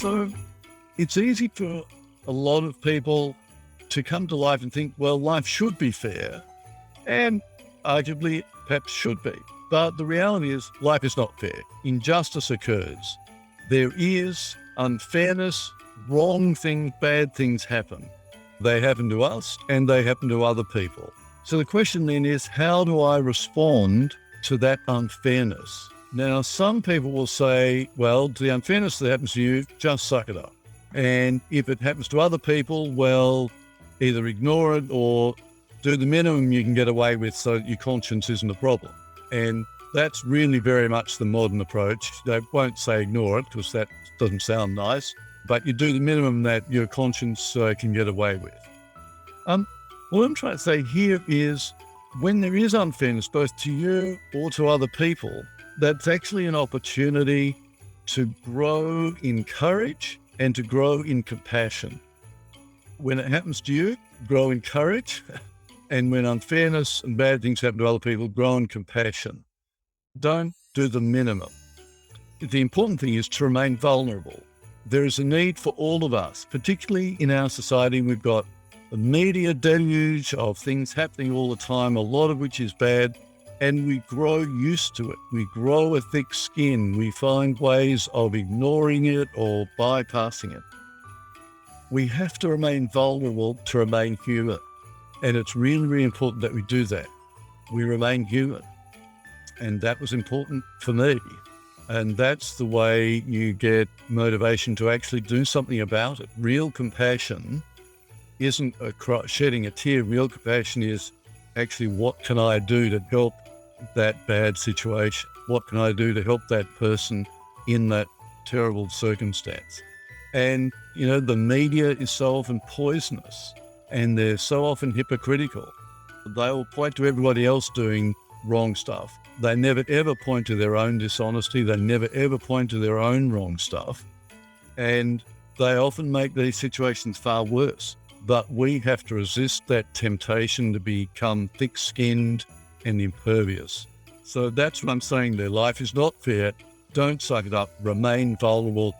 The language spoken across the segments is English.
So it's easy for a lot of people to come to life and think, well, life should be fair, and arguably perhaps should be. But the reality is life is not fair. Injustice occurs. There is unfairness, wrong things, bad things happen. They happen to us and they happen to other people. So the question then is, how do I respond to that unfairness? Now, some people will say, well, to the unfairness that happens to you, just suck it up. And if it happens to other people, well, either ignore it or do the minimum you can get away with so that your conscience isn't a problem. And that's really very much the modern approach. They won't say ignore it because that doesn't sound nice, but you do the minimum that your conscience can get away with. What I'm trying to say here is when there is unfairness, both to you or to other people, that's actually an opportunity to grow in courage and to grow in compassion. When it happens to you, grow in courage. And when unfairness and bad things happen to other people, grow in compassion. Don't do the minimum. The important thing is to remain vulnerable. There is a need for all of us, particularly in our society. We've got a media deluge of things happening all the time, a lot of which is bad, and we grow used to it. We grow a thick skin. We find ways of ignoring it or bypassing it. We have to remain vulnerable to remain human. And it's really, really important that we do that. We remain human. And that was important for me. And that's the way you get motivation to actually do something about it. Real compassion isn't shedding a tear. Real compassion is actually, what can I do to help that bad situation? What can I do to help that person in that terrible circumstance? And, the media is so often poisonous and they're so often hypocritical. They'll point to everybody else doing wrong stuff. They never ever point to their own dishonesty. They never ever point to their own wrong stuff. And they often make these situations far worse. But we have to resist that temptation to become thick-skinned and impervious. So that's what I'm saying there. Life is not fair. Don't suck it up. Remain vulnerable.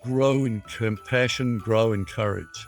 Grow in compassion. Grow in courage.